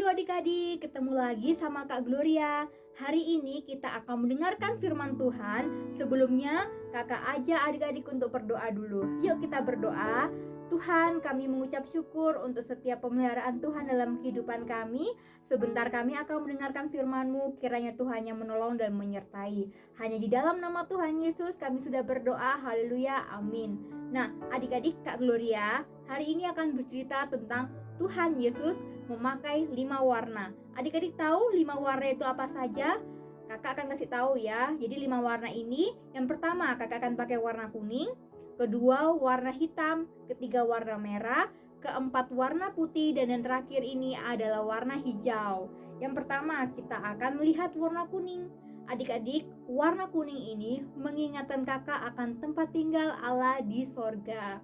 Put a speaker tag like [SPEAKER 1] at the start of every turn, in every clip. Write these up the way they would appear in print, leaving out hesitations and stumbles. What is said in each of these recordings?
[SPEAKER 1] adik-adik, ketemu lagi sama Kak Gloria. Hari ini kita akan mendengarkan firman Tuhan. Sebelumnya, kakak ajak adik-adik untuk berdoa dulu. Yuk kita berdoa. Tuhan, kami mengucap syukur untuk setiap pemeliharaan Tuhan dalam kehidupan kami. Sebentar kami akan mendengarkan firman-Mu, kiranya Tuhan yang menolong dan menyertai. Hanya di dalam nama Tuhan Yesus kami sudah berdoa, haleluya, amin. Nah, adik-adik, Kak Gloria hari ini akan bercerita tentang Tuhan Yesus memakai 5 warna. Adik-adik tahu 5 warna itu apa saja? Kakak akan kasih tahu ya. Jadi 5 warna ini, yang pertama kakak akan pakai warna kuning, kedua warna hitam, ketiga warna merah, keempat warna putih, dan yang terakhir ini adalah warna hijau. Yang pertama kita akan melihat warna kuning. Adik-adik, warna kuning ini mengingatkan kakak akan tempat tinggal Allah di sorga.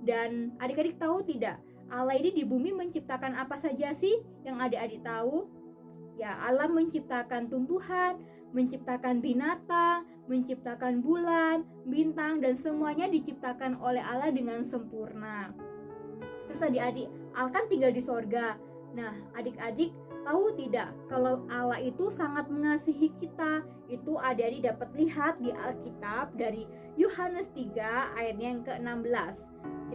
[SPEAKER 1] Dan adik-adik tahu tidak, Allah ini di bumi menciptakan apa saja sih yang adik-adik tahu? Ya, Allah menciptakan tumbuhan, menciptakan binatang, menciptakan bulan, bintang, dan semuanya diciptakan oleh Allah dengan sempurna. Terus adik-adik, Allah kan tinggal di sorga. Nah, adik-adik tahu tidak kalau Allah itu sangat mengasihi kita? Itu adik-adik dapat lihat di Alkitab dari Yohanes 3 ayatnya yang ke-16.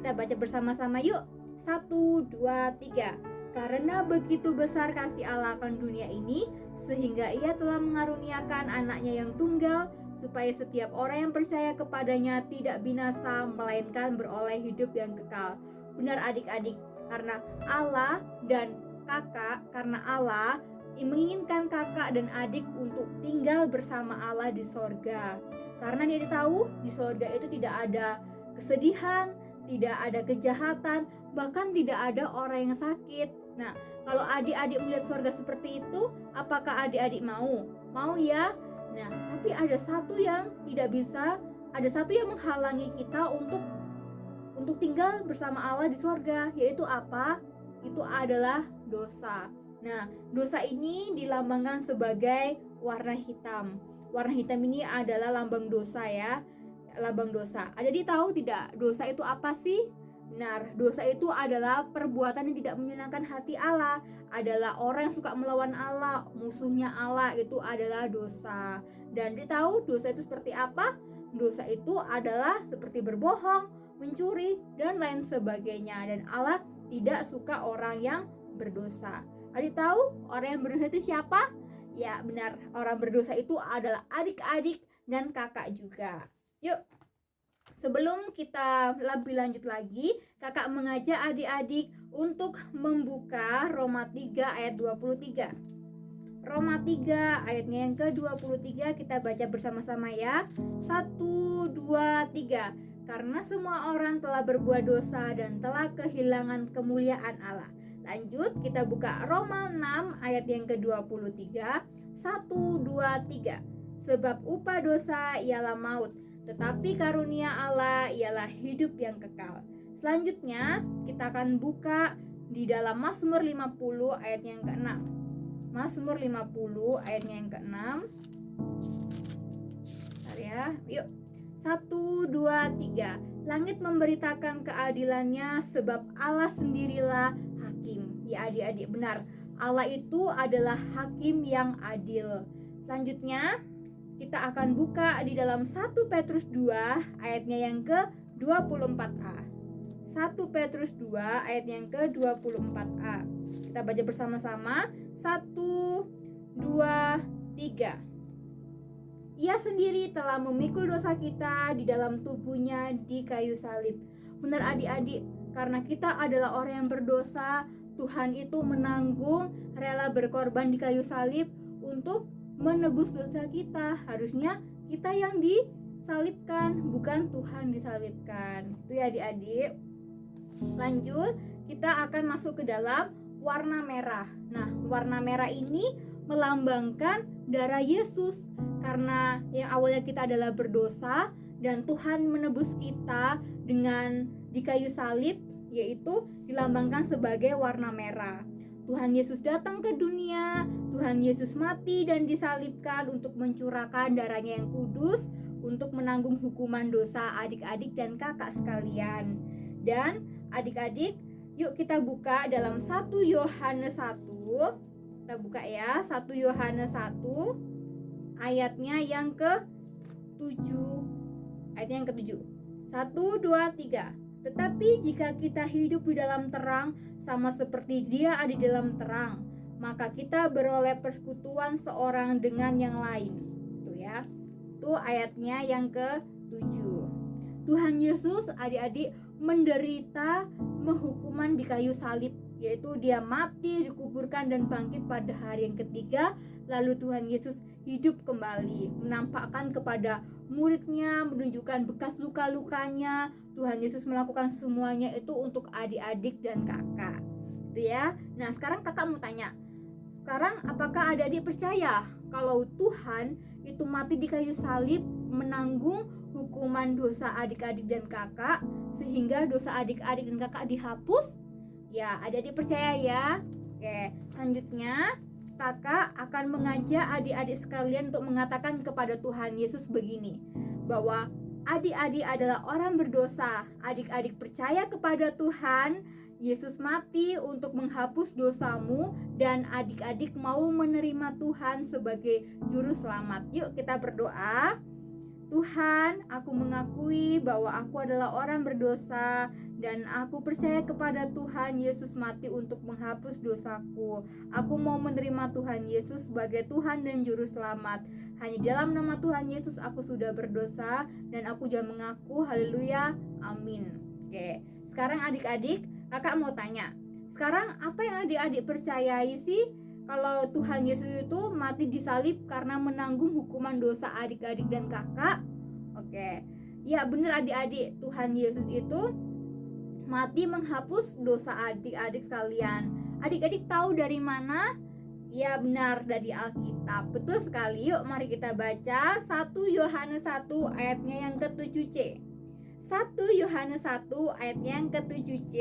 [SPEAKER 1] Kita baca bersama-sama yuk. 1, 2, 3. Karena begitu besar kasih Allah akan dunia ini, sehingga Ia telah mengaruniakan anaknya yang tunggal, supaya setiap orang yang percaya kepadanya tidak binasa, melainkan beroleh hidup yang kekal. Benar adik-adik, karena Allah dan kakak, karena Allah menginginkan kakak dan adik untuk tinggal bersama Allah di sorga. Karena dia tahu di sorga itu tidak ada kesedihan, tidak ada kejahatan, bahkan tidak ada orang yang sakit. Nah, kalau adik-adik melihat surga seperti itu, apakah adik-adik mau? Mau ya? Nah, tapi ada satu yang tidak bisa, ada satu yang menghalangi kita untuk tinggal bersama Allah di surga, yaitu apa? Itu adalah dosa. Nah, dosa ini dilambangkan sebagai warna hitam. Warna hitam ini adalah lambang dosa ya. Lambang dosa. Adik tahu tidak dosa itu apa sih? Benar, dosa itu adalah perbuatan yang tidak menyenangkan hati Allah, adalah orang yang suka melawan Allah, musuhnya Allah, itu adalah dosa. Dan dia tahu dosa itu seperti apa? Dosa itu adalah seperti berbohong, mencuri, dan lain sebagainya. Dan Allah tidak suka orang yang berdosa. Adik tahu orang yang berdosa itu siapa? Ya benar, orang berdosa itu adalah adik-adik dan kakak juga. Yuk, sebelum kita lebih lanjut lagi, kakak mengajak adik-adik untuk membuka Roma 3 ayat 23. Roma 3 ayatnya yang ke-23 kita baca bersama-sama ya. 1, 2, 3. Karena semua orang telah berbuat dosa dan telah kehilangan kemuliaan Allah. Lanjut, kita buka Roma 6 ayat yang ke-23. 1, 2, 3. Sebab upah dosa ialah maut, tetapi karunia Allah ialah hidup yang kekal. Selanjutnya kita akan buka di dalam Mazmur 50 ayat yang ke-6. Mazmur 50 ayatnya yang ke-6. Bentar ya. Yuk. 1, 2, 3. Langit memberitakan keadilannya, sebab Allah sendirilah hakim. Ya adik-adik, benar. Allah itu adalah hakim yang adil. Selanjutnya kita akan buka di dalam 1 Petrus 2 ayatnya yang ke-24a. 1 Petrus 2 ayat yang ke-24a. Kita baca bersama-sama. 1, 2, 3. Ia sendiri telah memikul dosa kita di dalam tubuhnya di kayu salib. Benar adik-adik, karena kita adalah orang yang berdosa, Tuhan itu menanggung, rela berkorban di kayu salib untuk menebus dosa kita. Harusnya kita yang disalibkan, bukan Tuhan disalibkan. Itu ya adik-adik. Lanjut, kita akan masuk ke dalam warna merah. Nah, warna merah ini melambangkan darah Yesus. Karena yang awalnya kita adalah berdosa dan Tuhan menebus kita dengan di kayu salib, yaitu dilambangkan sebagai warna merah. Tuhan Yesus datang ke dunia, Tuhan Yesus mati dan disalibkan untuk mencurahkan darahnya yang kudus untuk menanggung hukuman dosa adik-adik dan kakak sekalian. Dan adik-adik, yuk kita buka dalam 1 Yohanes 1 Kita buka ya, 1 Yohanes 1 ayatnya yang ke-7. Ayatnya yang ke-7. 1, 2, 3. Tetapi jika kita hidup di dalam terang, sama seperti Dia ada di dalam terang, maka kita beroleh persekutuan seorang dengan yang lain. Itu ya. Itu ayatnya yang ke-7. Tuhan Yesus adik-adik menderita menghukuman di kayu salib, yaitu Dia mati, dikuburkan dan bangkit pada hari yang ketiga. Lalu Tuhan Yesus hidup kembali, menampakkan kepada muridnya, menunjukkan bekas luka-lukanya. Tuhan Yesus melakukan semuanya itu untuk adik-adik dan kakak. Itu ya. Nah, sekarang kakak mau tanya. Sekarang apakah adik-adik percaya kalau Tuhan itu mati di kayu salib, menanggung hukuman dosa adik-adik dan kakak, sehingga dosa adik-adik dan kakak dihapus? Ya, adik-adik percaya ya. Oke, selanjutnya kakak akan mengajak adik-adik sekalian untuk mengatakan kepada Tuhan Yesus begini, bahwa adik-adik adalah orang berdosa. Adik-adik percaya kepada Tuhan Yesus mati untuk menghapus dosamu, dan adik-adik mau menerima Tuhan sebagai juru selamat. Yuk kita berdoa. Tuhan, aku mengakui bahwa aku adalah orang berdosa dan aku percaya kepada Tuhan Yesus mati untuk menghapus dosaku. Aku mau menerima Tuhan Yesus sebagai Tuhan dan juru selamat. Hanya dalam nama Tuhan Yesus aku sudah berdosa dan aku juga mengaku. Haleluya, amin. Oke, sekarang adik-adik, kakak mau tanya, sekarang apa yang adik-adik percayai sih kalau Tuhan Yesus itu mati disalib karena menanggung hukuman dosa adik-adik dan kakak? Oke, ya benar adik-adik, Tuhan Yesus itu mati menghapus dosa adik-adik sekalian. Adik-adik tahu dari mana? Ya benar, dari Alkitab. Betul sekali. Yuk mari kita baca 1 Yohanes 1 ayatnya yang ke-7c. 1 Yohanes 1 ayatnya yang ke-7c.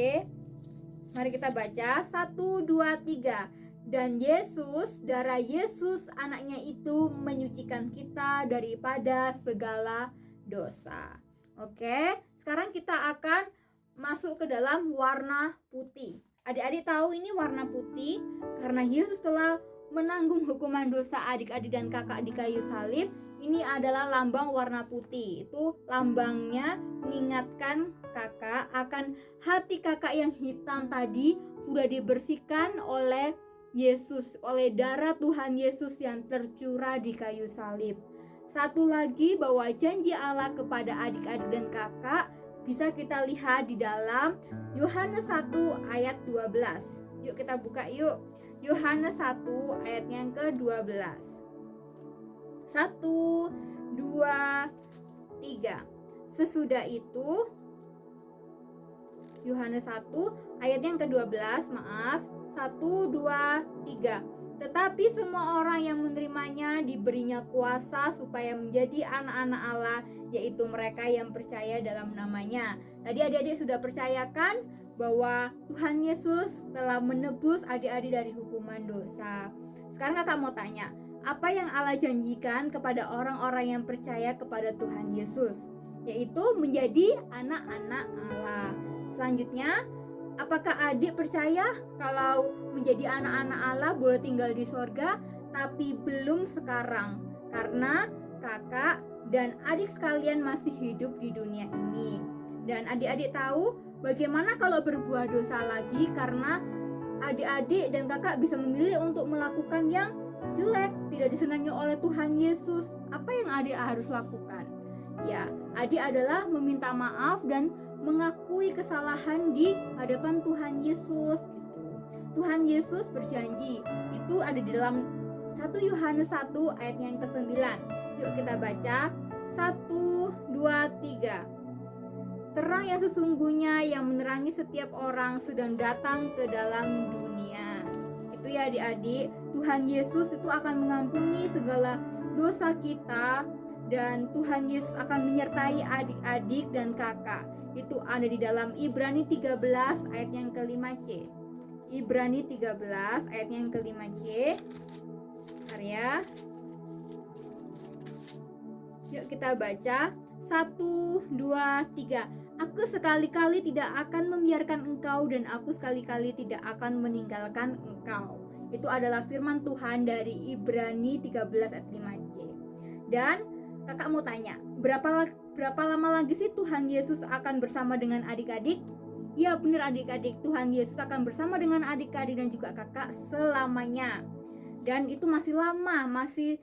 [SPEAKER 1] Mari kita baca 1, 2, 3. Dan Yesus, darah Yesus anaknya itu menyucikan kita daripada segala dosa. Oke, sekarang kita akan masuk ke dalam warna putih. Adik-adik tahu ini warna putih karena Yesus telah menanggung hukuman dosa adik-adik dan kakak di kayu salib. Ini adalah lambang warna putih. Itu lambangnya mengingatkan kakak akan hati kakak yang hitam tadi sudah dibersihkan oleh Yesus, oleh darah Tuhan Yesus yang tercurah di kayu salib. Satu lagi, bahwa janji Allah kepada adik-adik dan kakak bisa kita lihat di dalam Yohanes 1 ayat 12. Yuk kita buka yuk. Yohanes 1 ayat yang ke-12. 1, 2, 3. Sesudah itu, Yohanes 1 ayat yang ke-12, maaf. 1, 2, 3. Tetapi semua orang yang menerimanya diberinya kuasa supaya menjadi anak-anak Allah, yaitu mereka yang percaya dalam namanya. Tadi adik-adik sudah percayakan bahwa Tuhan Yesus telah menebus adik-adik dari hukuman dosa. Sekarang kakak mau tanya, apa yang Allah janjikan kepada orang-orang yang percaya kepada Tuhan Yesus? Yaitu menjadi anak-anak Allah. Selanjutnya, apakah adik percaya kalau menjadi anak-anak Allah boleh tinggal di sorga? Tapi belum sekarang, karena kakak dan adik sekalian masih hidup di dunia ini. Dan adik-adik tahu bagaimana kalau berbuat dosa lagi, karena adik-adik dan kakak bisa memilih untuk melakukan yang jelek, tidak disenangi oleh Tuhan Yesus. Apa yang adik harus lakukan? Ya, adik adalah meminta maaf dan mengakui kesalahan di hadapan Tuhan Yesus gitu. Tuhan Yesus berjanji, itu ada di dalam 1 Yohanes 1 ayat yang ke-9. Yuk kita baca 1, 2, 3. Terang yang sesungguhnya yang menerangi setiap orang sedang datang ke dalam dunia. Itu ya adik-adik, Tuhan Yesus itu akan mengampuni segala dosa kita, dan Tuhan Yesus akan menyertai adik-adik dan kakak. Itu ada di dalam Ibrani 13 ayat yang ke-5c. Ibrani 13 ayat yang ke-5c. Karya. Yuk kita baca 1, 2, 3. Aku sekali-kali tidak akan membiarkan engkau, dan aku sekali-kali tidak akan meninggalkan engkau. Itu adalah firman Tuhan dari Ibrani 13 ayat 5c. Dan kakak mau tanya, berapa lama lagi sih Tuhan Yesus akan bersama dengan adik-adik? Ya benar adik-adik, Tuhan Yesus akan bersama dengan adik-adik dan juga kakak selamanya. Dan itu masih lama, masih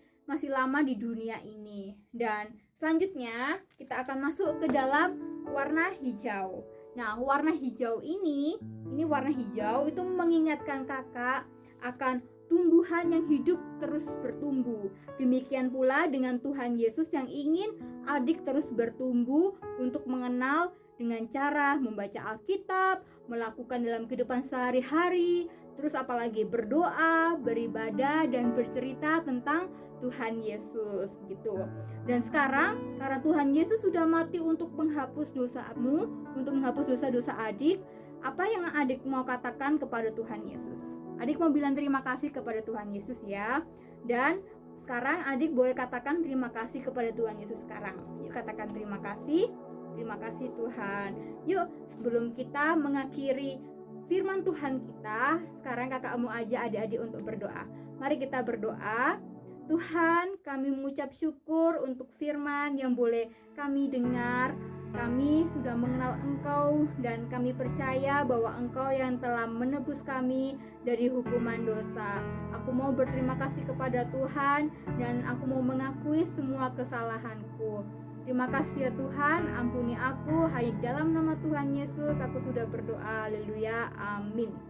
[SPEAKER 1] lama di dunia ini. Dan selanjutnya kita akan masuk ke dalam warna hijau. Nah, warna hijau ini warna hijau itu mengingatkan kakak akan tumbuhan yang hidup terus bertumbuh. Demikian pula dengan Tuhan Yesus yang ingin adik terus bertumbuh untuk mengenal dengan cara membaca Alkitab, melakukan dalam kehidupan sehari-hari, terus apalagi berdoa, beribadah, dan bercerita tentang Tuhan Yesus gitu. Dan sekarang karena Tuhan Yesus sudah mati untuk menghapus dosamu, untuk menghapus dosa-dosa adik, apa yang adik mau katakan kepada Tuhan Yesus? Adik mau bilang terima kasih kepada Tuhan Yesus ya. Dan sekarang adik boleh katakan terima kasih kepada Tuhan Yesus sekarang. Yuk katakan terima kasih. Terima kasih Tuhan. Yuk sebelum kita mengakhiri firman Tuhan kita, sekarang kakak mau ajak adik-adik untuk berdoa. Mari kita berdoa. Tuhan, kami mengucap syukur untuk firman yang boleh kami dengar. Kami sudah mengenal Engkau dan kami percaya bahwa Engkau yang telah menebus kami dari hukuman dosa. Aku mau berterima kasih kepada Tuhan dan aku mau mengakui semua kesalahanku. Terima kasih ya Tuhan, ampuni aku. Hai dalam nama Tuhan Yesus aku sudah berdoa. Haleluya. Amin.